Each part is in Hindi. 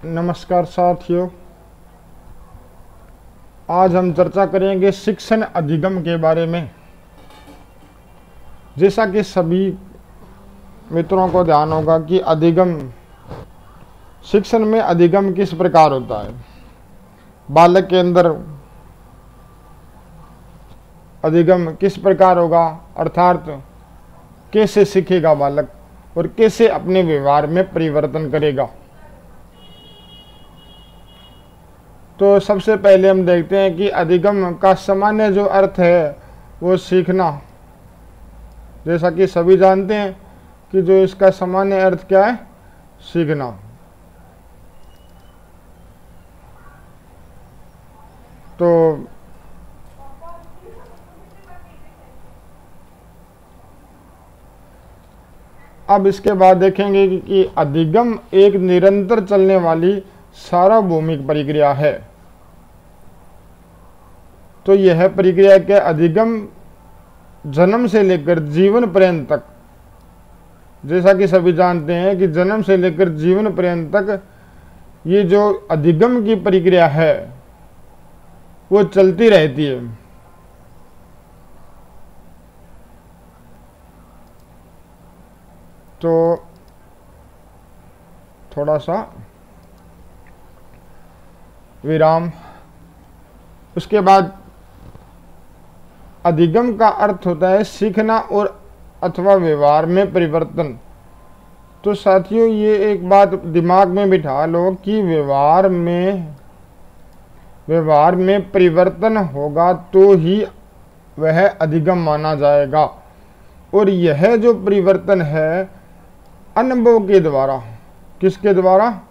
नमस्कार साथियों, आज हम चर्चा करेंगे शिक्षण अधिगम के बारे में। जैसा कि सभी मित्रों को ध्यान होगा कि अधिगम शिक्षण में अधिगम किस प्रकार होता है। बालक के अंदर अधिगम किस प्रकार होगा, अर्थात कैसे सीखेगा बालक और कैसे अपने व्यवहार में परिवर्तन करेगा। तो सबसे पहले हम देखते हैं कि अधिगम का सामान्य जो अर्थ है वो सीखना। जैसा कि सभी जानते हैं कि जो इसका सामान्य अर्थ क्या है, सीखना। तो अब इसके बाद देखेंगे कि अधिगम एक निरंतर चलने वाली सार्वभौमिक प्रक्रिया है। तो यह प्रक्रिया के अधिगम जन्म से लेकर जीवन पर्यंत तक, जैसा कि सभी जानते हैं कि जन्म से लेकर जीवन पर्यंत तक ये जो अधिगम की प्रक्रिया है वो चलती रहती है। तो थोड़ा सा विराम। उसके बाद अधिगम का अर्थ होता है सीखना और अथवा व्यवहार में परिवर्तन। तो साथियों, ये एक बात दिमाग में बिठा लो कि व्यवहार में परिवर्तन होगा तो ही वह अधिगम माना जाएगा। और यह जो परिवर्तन है अनुभव के द्वारा, किसके द्वारा?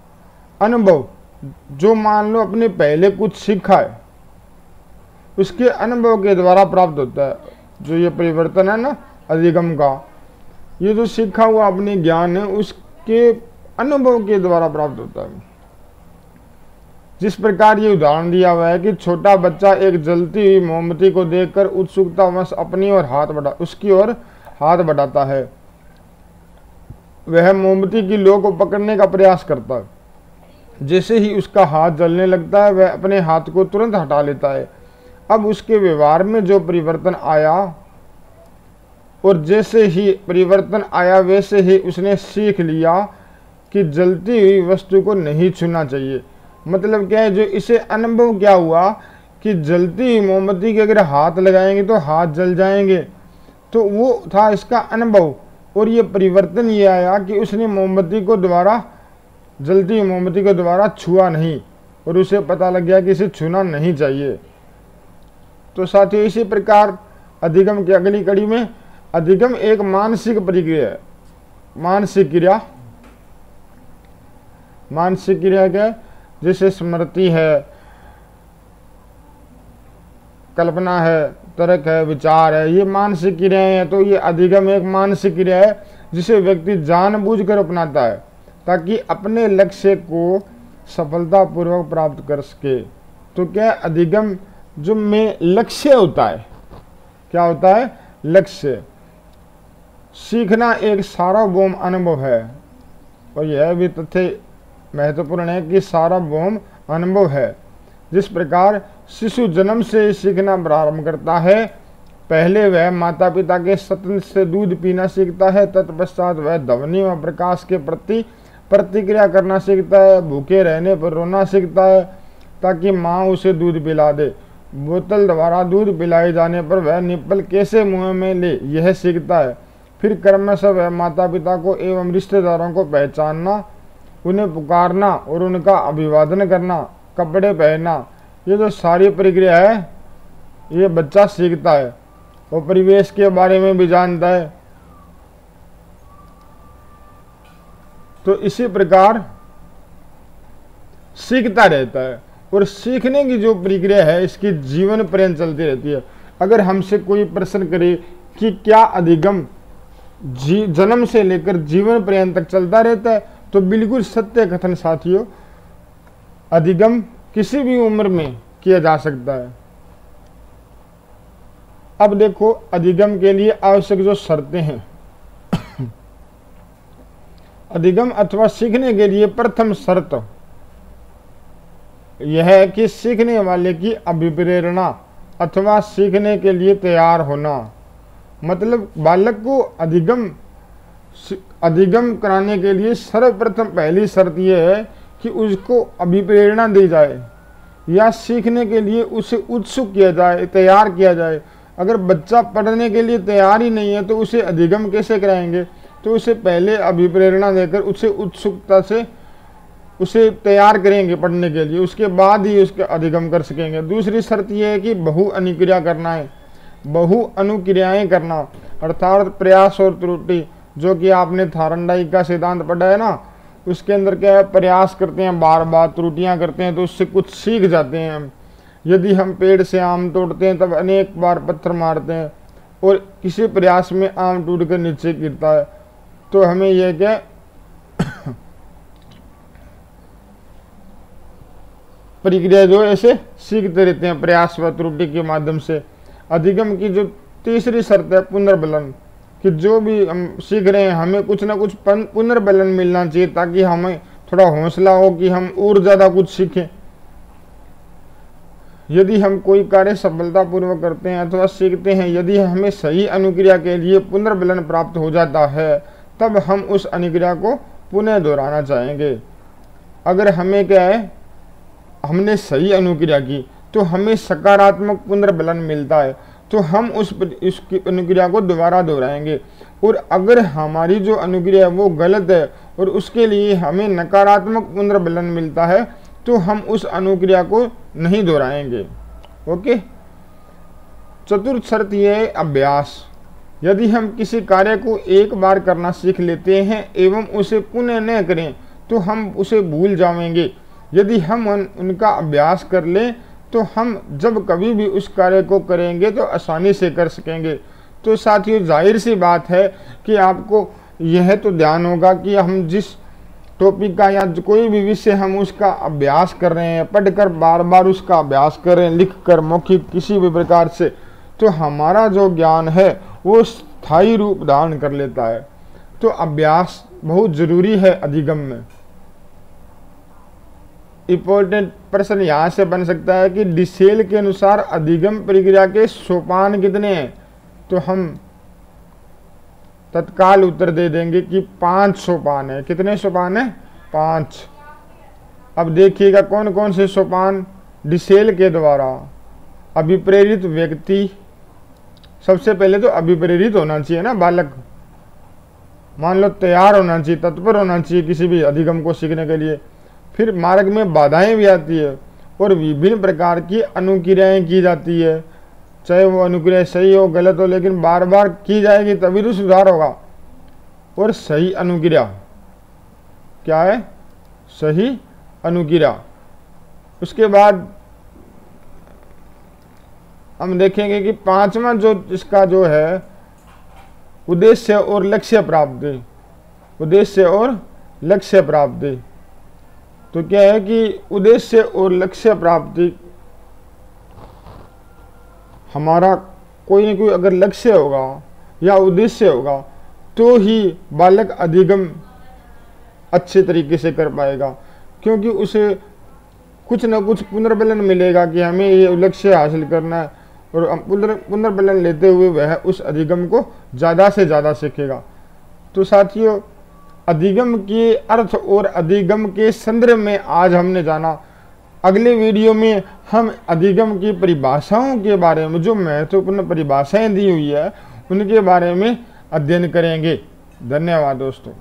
अनुभव। जो मान लो अपने पहले कुछ सीखा है उसके अनुभव के द्वारा प्राप्त होता है। जो ये परिवर्तन है ना अधिगम का, ये जो सीखा हुआ अपने ज्ञान है उसके अनुभव के द्वारा प्राप्त होता है। जिस प्रकार ये उदाहरण दिया हुआ है कि छोटा बच्चा एक जलती हुई मोमबत्ती को देखकर उत्सुकतावश अपनी ओर उसकी ओर हाथ बढ़ाता है। वह मोमबत्ती की लौ को पकड़ने का प्रयास करता है। जैसे ही उसका हाथ जलने लगता है वह अपने हाथ को तुरंत हटा लेता है। अब उसके व्यवहार में जो परिवर्तन आया, और जैसे ही परिवर्तन आया वैसे ही उसने सीख लिया कि जलती हुई वस्तु को नहीं छूना चाहिए। मतलब क्या है, जो इसे अनुभव क्या हुआ कि जलती हुई मोमबत्ती के अगर हाथ लगाएंगे तो हाथ जल जाएंगे। तो वो था इसका अनुभव। और ये परिवर्तन ये आया कि उसने जलती हुई मोमबत्ती को दोबारा छुआ नहीं, और उसे पता लग गया कि इसे छूना नहीं चाहिए। तो साथियों, इसी प्रकार अधिगम की अगली कड़ी में अधिगम एक मानसिक प्रक्रिया है। मानसिक क्रिया क्या है? जैसे स्मृति है, कल्पना है, तर्क है, विचार है, ये मानसिक क्रियाएं हैं। तो ये अधिगम एक मानसिक क्रिया है जिसे व्यक्ति जानबूझकर अपनाता है ताकि अपने लक्ष्य को सफलतापूर्वक प्राप्त कर सके। तो क्या अधिगम जो में लक्ष्य होता है, क्या होता है? लक्ष्य। सीखना एक सार्वभौम अनुभव है, और यह भी तथ्य महत्वपूर्ण है कि सार्वभौम अनुभव है। जिस प्रकार शिशु जन्म से सीखना प्रारंभ करता है, पहले वह माता पिता के स्तन से दूध पीना सीखता है, तत्पश्चात वह ध्वनि व प्रकाश के प्रति प्रतिक्रिया करना सीखता है, भूखे रहने पर रोना सीखता है ताकि माँ उसे दूध पिला दे, बोतल द्वारा दूध पिलाए जाने पर वह निप्पल कैसे मुंह में ले यह सीखता है। फिर क्रमशः वह माता पिता को एवं रिश्तेदारों को पहचानना, उन्हें पुकारना और उनका अभिवादन करना, कपड़े पहनना, ये जो सारी प्रक्रिया है ये बच्चा सीखता है। और परिवेश के बारे में भी जानता है। तो इसी प्रकार सीखता रहता है। और सीखने की जो प्रक्रिया है इसकी जीवन पर्यंत चलती रहती है। अगर हमसे कोई प्रश्न करे कि क्या अधिगम जन्म से लेकर जीवन पर्यंत तक चलता रहता है, तो बिल्कुल सत्य कथन साथियों, अधिगम किसी भी उम्र में किया जा सकता है। अब देखो अधिगम के लिए आवश्यक जो शर्तें हैं। अधिगम अथवा सीखने के लिए प्रथम शर्त यह है कि सीखने वाले की अभिप्रेरणा अथवा सीखने के लिए तैयार होना। मतलब बालक को अधिगम कराने के लिए सर्वप्रथम पहली शर्त यह है कि उसको अभिप्रेरणा दी जाए या सीखने के लिए उसे उत्सुक किया जाए, तैयार किया जाए। अगर बच्चा पढ़ने के लिए तैयार ही नहीं है तो उसे अधिगम कैसे कराएंगे? तो उसे पहले अभिप्रेरणा देकर उसे उत्सुकता से उसे तैयार करेंगे पढ़ने के लिए, उसके बाद ही उसका अधिगम कर सकेंगे। दूसरी शर्त यह है कि बहु अनुक्रिया करना है, बहु अनुक्रियाएं करना, अर्थात प्रयास और त्रुटि, जो कि आपने थारंडाई का सिद्धांत पढ़ा है ना, उसके अंदर क्या है, प्रयास करते हैं, बार बार त्रुटियां करते हैं तो उससे कुछ सीख जाते हैं हम। यदि हम पेड़ से आम तोड़ते हैं तब अनेक बार पत्थर मारते हैं और किसी प्रयास में आम टूट कर नीचे गिरता है, तो हमें यह क्या प्रक्रिया जो ऐसे सीखते रहते हैं प्रयास व त्रुटि के माध्यम से। अधिगम की जो तीसरी शर्त है पुनर्बलन, कि जो भी हम सीख रहे हैं हमें कुछ ना कुछ पुनर्बलन मिलना चाहिए ताकि हमें थोड़ा हौसला हो कि हम और ज़्यादा कुछ सीखें। यदि हम कोई कार्य सफलतापूर्वक करते हैं अथवा सीखते हैं, यदि हमें सही अनुक्रिया के लिए पुनर्बलन प्राप्त हो जाता है तब हम उस अनुक्रिया को पुनः दोहराना चाहेंगे। अगर हमें क्या है, हमने सही अनुक्रिया की तो हमें सकारात्मक पुनर्बलन मिलता है तो हम उस अनुक्रिया को दोबारा दोहराएंगे। और अगर हमारी जो अनुक्रिया है वो गलत है और उसके लिए हमें नकारात्मक पुनर्बलन मिलता है तो हम उस अनुक्रिया को नहीं दोहराएंगे। ओके। चतुर्थ शर्त यह है अभ्यास। यदि हम किसी कार्य को एक बार करना सीख लेते हैं एवं उसे पुनः न करें तो हम उसे भूल जाएंगे। यदि हम उनका अभ्यास कर लें तो हम जब कभी भी उस कार्य को करेंगे तो आसानी से कर सकेंगे। तो साथियों, जाहिर सी बात है कि आपको यह तो ध्यान होगा कि हम जिस टॉपिक का या कोई भी विषय हम उसका अभ्यास कर रहे हैं, पढ़कर बार बार उसका अभ्यास कर रहे हैं, लिख कर, मौखिक, किसी भी प्रकार से, तो हमारा जो ज्ञान है वो स्थायी रूप धारण कर लेता है। तो अभ्यास बहुत जरूरी है अधिगम में। इंपॉर्टेंट प्रश्न यहाँ से बन सकता है कि डिसेल के अनुसार अधिगम प्रक्रिया के सोपान कितने हैं? तो हम तत्काल उत्तर दे देंगे कि 5 सोपान है। कितने सोपान है? 5। अब देखिएगा कौन कौन से सोपान डिसेल के द्वारा। अभिप्रेरित व्यक्ति, सबसे पहले तो अभिप्रेरित होना चाहिए ना बालक, मान लो तैयार होना चाहिए, तत्पर होना चाहिए किसी भी अधिगम को सीखने के लिए। फिर मार्ग में बाधाएं भी आती है और विभिन्न प्रकार की अनुक्रियाएं की जाती है, चाहे वो अनुक्रिया सही हो गलत हो, लेकिन बार बार की जाएगी तभी तो सुधार होगा। और सही अनुक्रिया क्या है? सही अनुक्रिया। उसके बाद हम देखेंगे कि 5वां जो इसका जो है उद्देश्य और लक्ष्य प्राप्ति। उद्देश्य और लक्ष्य प्राप्ति तो क्या है कि उद्देश्य और लक्ष्य प्राप्ति, हमारा कोई ना कोई अगर लक्ष्य होगा या उद्देश्य होगा तो ही बालक अधिगम अच्छे तरीके से कर पाएगा, क्योंकि उसे कुछ ना कुछ पुनर्बलन मिलेगा कि हमें ये लक्ष्य हासिल करना है और पुनर्बलन लेते हुए वह उस अधिगम को ज़्यादा से ज़्यादा सीखेगा। तो साथियों, अधिगम के अर्थ और अधिगम के संदर्भ में आज हमने जाना। अगले वीडियो में हम अधिगम की परिभाषाओं के बारे में, जो महत्वपूर्ण परिभाषाएं दी हुई है, उनके बारे में अध्ययन करेंगे। धन्यवाद दोस्तों।